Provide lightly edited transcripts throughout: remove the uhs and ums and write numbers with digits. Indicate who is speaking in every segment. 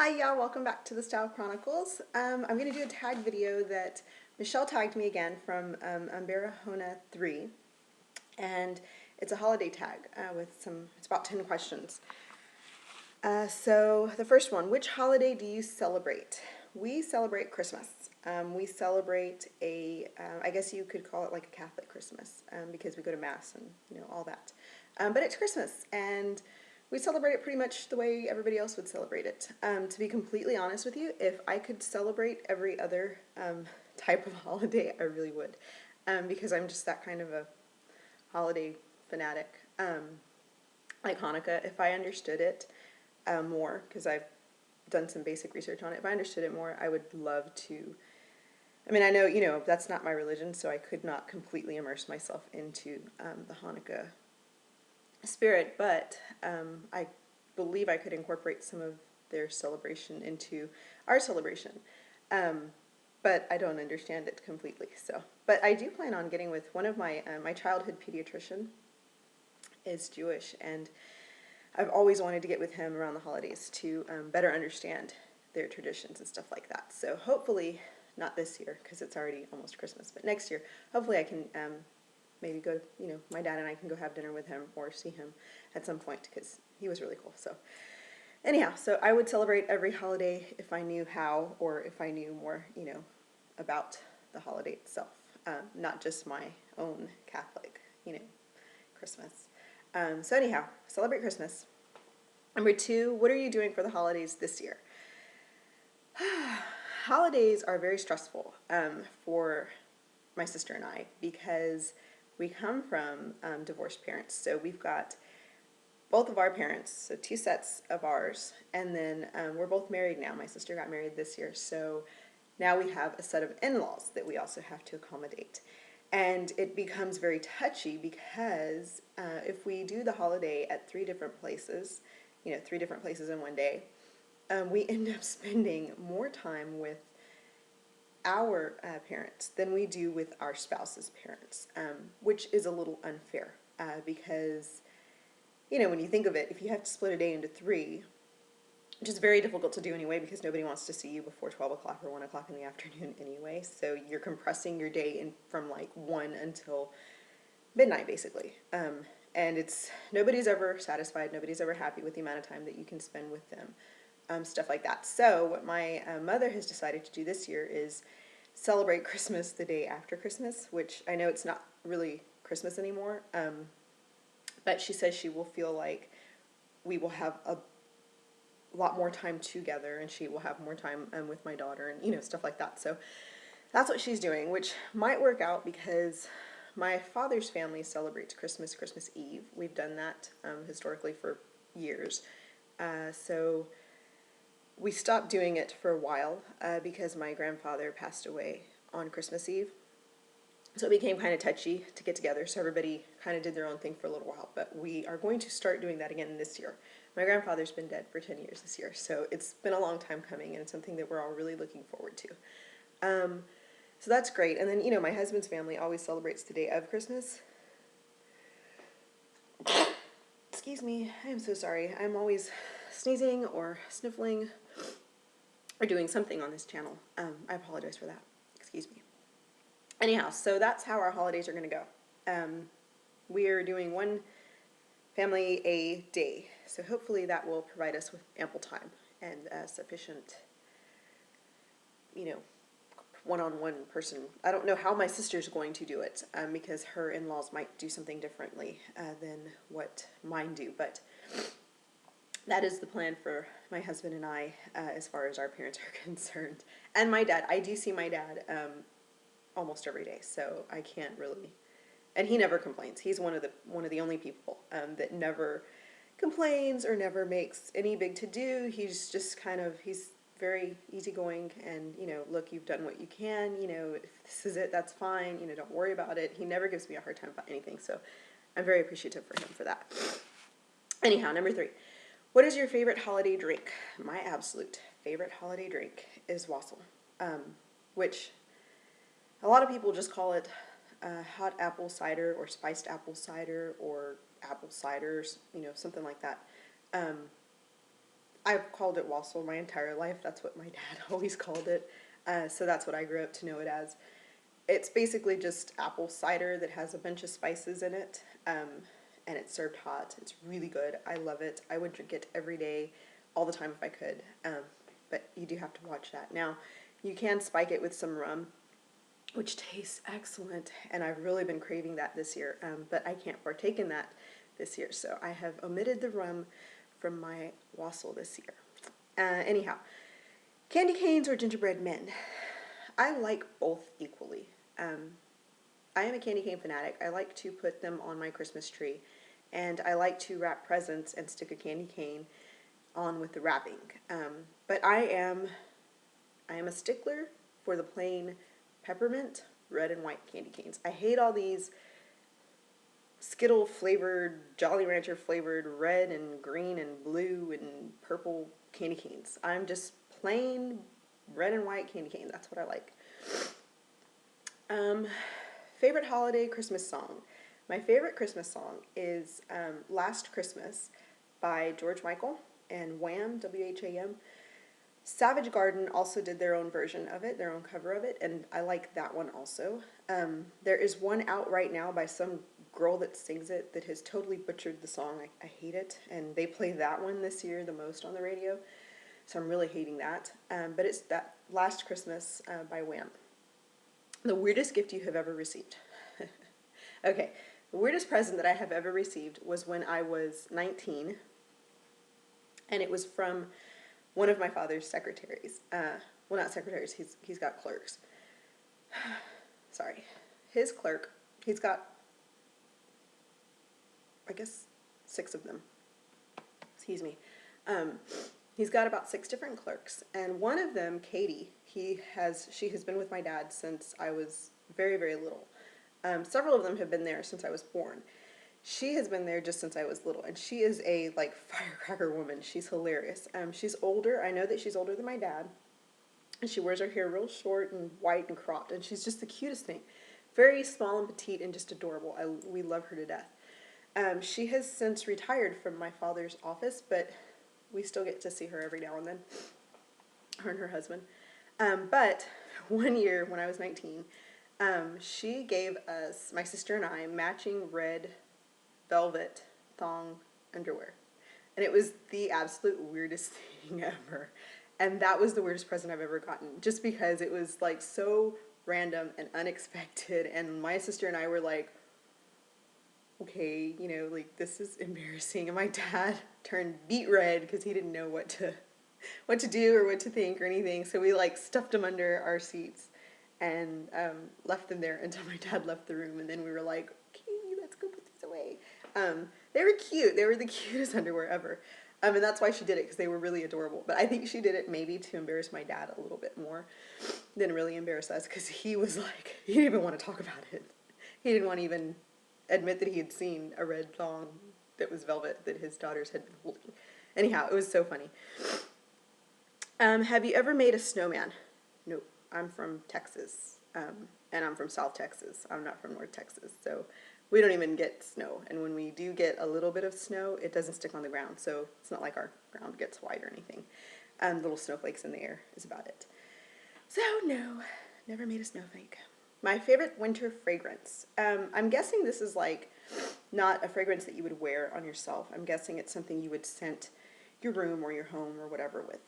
Speaker 1: Hi y'all, welcome back to the Style Chronicles. I'm going to do a tag video that Michelle tagged me again from Hona 3, and it's a holiday tag it's about 10 questions. So the first one, which holiday do you celebrate? We celebrate Christmas. We celebrate I guess you could call it like a Catholic Christmas, because we go to Mass and all that. But it's Christmas, and we celebrate it pretty much the way everybody else would celebrate it. To be completely honest with you, if I could celebrate every other type of holiday, I really would, because I'm just that kind of a holiday fanatic. Like Hanukkah, if I understood it more, because I've done some basic research on it, if I understood it more, I would love to. I mean, I know, that's not my religion, so I could not completely immerse myself into the Hanukkah spirit, but I believe I could incorporate some of their celebration into our celebration. But I don't understand it completely. So, but I do plan on getting with one of my childhood pediatrician is Jewish, and I've always wanted to get with him around the holidays to better understand their traditions and stuff like that. So hopefully, not this year because it's already almost Christmas, but next year, hopefully I can maybe go, my dad and I can go have dinner with him or see him at some point because he was really cool. So anyhow, so I would celebrate every holiday if I knew how, or if I knew more, about the holiday itself, not just my own Catholic, Christmas. So anyhow, celebrate Christmas. Number 2, what are you doing for the holidays this year? Holidays are very stressful for my sister and I because we come from divorced parents. So we've got both of our parents, so 2 sets of ours, and then we're both married now. My sister got married this year, so now we have a set of in-laws that we also have to accommodate. And it becomes very touchy because if we do the holiday at 3 different places, 3 different places in one day, we end up spending more time with our parents than we do with our spouse's parents, which is a little unfair because, when you think of it, if you have to split a day into 3, which is very difficult to do anyway because nobody wants to see you before 12 o'clock or 1 o'clock in the afternoon anyway, so you're compressing your day in from like 1 until midnight basically. And nobody's ever satisfied, nobody's ever happy with the amount of time that you can spend with them. Stuff like that. So what my mother has decided to do this year is celebrate Christmas the day after Christmas, which I know it's not really Christmas anymore, but she says she will feel like we will have a lot more time together and she will have more time with my daughter and stuff like that. So that's what she's doing, which might work out because my father's family celebrates Christmas Eve. We've done that historically for years. So we stopped doing it for a while because my grandfather passed away on Christmas Eve. So it became kind of touchy to get together, so everybody kind of did their own thing for a little while. But we are going to start doing that again this year. My grandfather's been dead for 10 years this year, so it's been a long time coming, and it's something that we're all really looking forward to. So that's great. And then, my husband's family always celebrates the day of Christmas. Excuse me, I am so sorry. I'm always sneezing or sniffling or doing something on this channel. I apologize for that. Excuse me. Anyhow, so that's how our holidays are going to go. We are doing one family a day, so hopefully that will provide us with ample time and sufficient, one-on-one person. I don't know how my sister's going to do it because her in-laws might do something differently than what mine do, but that is the plan for my husband and I as far as our parents are concerned. And my dad. I do see my dad almost every day, so I can't really, and he never complains. He's one of the only people that never complains or never makes any big to-do. He's just he's very easygoing and, look, you've done what you can, if this is it, that's fine, don't worry about it. He never gives me a hard time about anything, so I'm very appreciative for him for that. Anyhow, number 3. What is your favorite holiday drink? My absolute favorite holiday drink is wassail, which a lot of people just call it hot apple cider or spiced apple cider or apple ciders, something like that. I've called it wassail my entire life. That's what my dad always called it. So that's what I grew up to know it as. It's basically just apple cider that has a bunch of spices in it, and it's served hot. It's really good. I love it. I would drink it every day, all the time if I could. But you do have to watch that. Now, you can spike it with some rum, which tastes excellent, and I've really been craving that this year, but I can't partake in that this year, so I have omitted the rum from my wassail this year. Anyhow, candy canes or gingerbread men? I like both equally. I am a candy cane fanatic. I like to put them on my Christmas tree, and I like to wrap presents and stick a candy cane on with the wrapping. But I am a stickler for the plain peppermint red and white candy canes. I hate all these Skittle flavored, Jolly Rancher flavored red and green and blue and purple candy canes. I'm just plain red and white candy cane. That's what I like. Favorite holiday Christmas song. My favorite Christmas song is Last Christmas by George Michael and Wham, W-H-A-M. Savage Garden also did their own version of it, their own cover of it, and I like that one also. There is one out right now by some girl that sings it that has totally butchered the song. I hate it, and they play that one this year the most on the radio, so I'm really hating that. But it's that Last Christmas by Wham. The weirdest gift you have ever received. Okay, the weirdest present that I have ever received was when I was 19, and it was from one of my father's secretaries. Well, not secretaries, he's got clerks. Sorry. His clerk, he's got, I guess, 6 of them. Excuse me. He's got about 6 different clerks, and one of them, Katie, she has been with my dad since I was very, very little. Several of them have been there since I was born. She has been there just since I was little, and she is a, like, firecracker woman. She's hilarious. She's older. I know that she's older than my dad, and she wears her hair real short and white and cropped, and she's just the cutest thing. Very small and petite and just adorable. We love her to death. She has since retired from my father's office, but we still get to see her every now and then, her and her husband. But one year when I was 19, she gave us, my sister and I, matching red velvet thong underwear. And it was the absolute weirdest thing ever. And that was the weirdest present I've ever gotten, just because it was like so random and unexpected. And my sister and I were like, okay, you know, like, this is embarrassing. And my dad turned beet red because he didn't know what to do or what to think or anything. So we, like, stuffed them under our seats and left them there until my dad left the room. And then we were like, okay, let's go put these away. They were cute. They were the cutest underwear ever. And that's why she did it, because they were really adorable. But I think she did it maybe to embarrass my dad a little bit more than really embarrass us, because he was like, he didn't even want to talk about it. He didn't want to even admit that he had seen a red thong that was velvet that his daughters had been holding. Anyhow, it was so funny. Have you ever made a snowman? Nope. I'm from Texas, and I'm from South Texas. I'm not from North Texas, so we don't even get snow. And when we do get a little bit of snow, it doesn't stick on the ground, so it's not like our ground gets white or anything. Little snowflakes in the air is about it. So no, never made a snowflake. My favorite winter fragrance. I'm guessing this is like not a fragrance that you would wear on yourself. I'm guessing it's something you would scent your room or your home or whatever with.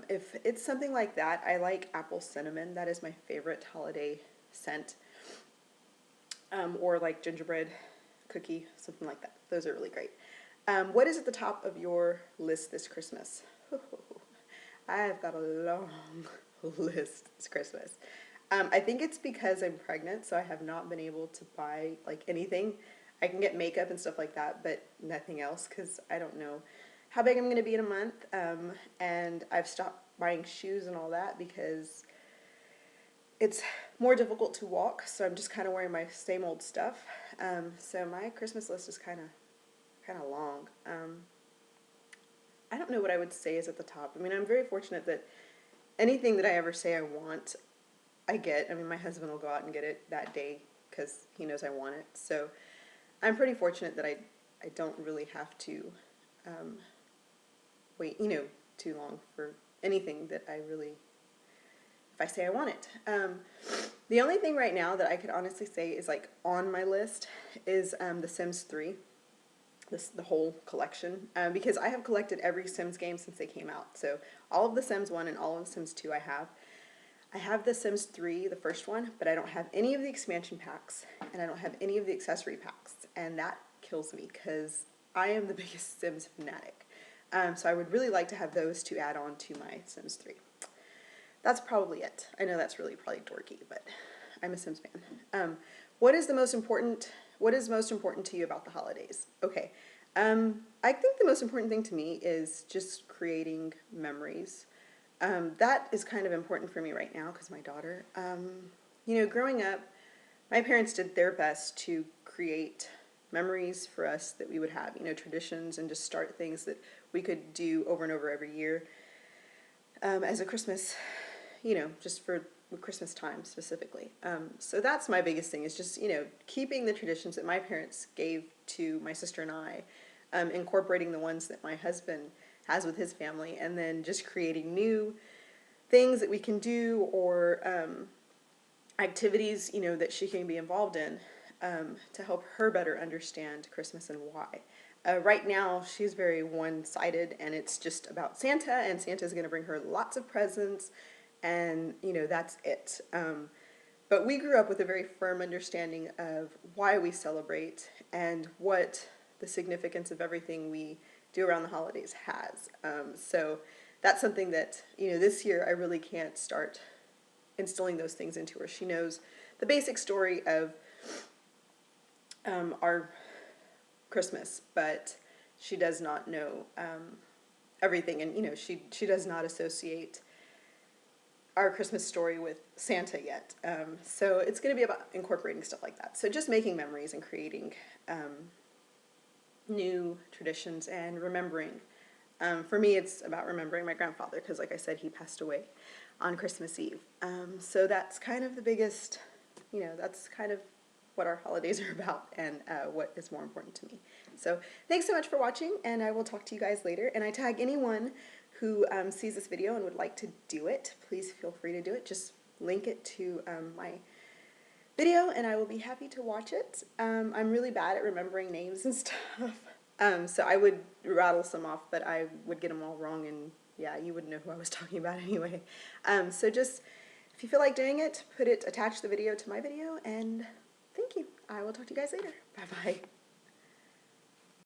Speaker 1: If it's something like that, I like apple cinnamon. That is my favorite holiday scent. Or like gingerbread cookie, something like that. Those are really great. What is at the top of your list this Christmas? I have got a long list this Christmas. I think it's because I'm pregnant, so I have not been able to buy like anything. I can get makeup and stuff like that, but nothing else, because I don't know how big I'm going to be in a month. And I've stopped buying shoes and all that because it's more difficult to walk, so I'm just kind of wearing my same old stuff. So my Christmas list is kind of long. I don't know what I would say is at the top. I mean, I'm very fortunate that anything that I ever say I want, I get. I mean, my husband will go out and get it that day because he knows I want it. So I'm pretty fortunate that I don't really have to wait, too long for anything that I really, if I say I want it. The only thing right now that I could honestly say is like on my list is The Sims 3, the whole collection, because I have collected every Sims game since they came out. So all of the Sims 1 and all of the Sims 2 I have. I have The Sims 3, the first one, but I don't have any of the expansion packs, and I don't have any of the accessory packs, and that kills me because I am the biggest Sims fanatic. So I would really like to have those to add on to my Sims 3. That's probably it. I know that's really probably dorky, but I'm a Sims fan. What is most important to you about the holidays? Okay. I think the most important thing to me is just creating memories. That is kind of important for me right now because my daughter, growing up, my parents did their best to create memories for us that we would have, traditions, and just start things that we could do over and over every year as a Christmas, just for Christmas time specifically. So that's my biggest thing is just, keeping the traditions that my parents gave to my sister and I, incorporating the ones that my husband has with his family, and then just creating new things that we can do or activities, that she can be involved in to help her better understand Christmas and why. Right now, she's very one-sided, and it's just about Santa, and Santa's going to bring her lots of presents, and, that's it. But we grew up with a very firm understanding of why we celebrate and what the significance of everything we do around the holidays has. So that's something that, this year I really can't start instilling those things into her. She knows the basic story of our Christmas, but she does not know everything, and she does not associate our Christmas story with Santa yet. So it's going to be about incorporating stuff like that. So just making memories and creating new traditions and remembering. For me, it's about remembering my grandfather because, like I said, he passed away on Christmas Eve. So that's kind of the biggest, that's kind of what our holidays are about and what is more important to me. So thanks so much for watching, and I will talk to you guys later. And I tag anyone who sees this video and would like to do it. Please feel free to do it. Just link it to my video, and I will be happy to watch it. I'm really bad at remembering names and stuff. So I would rattle some off, but I would get them all wrong, and yeah, you wouldn't know who I was talking about anyway. So just, if you feel like doing it, attach the video to my video, and thank you. I will talk to you guys later. Bye-bye.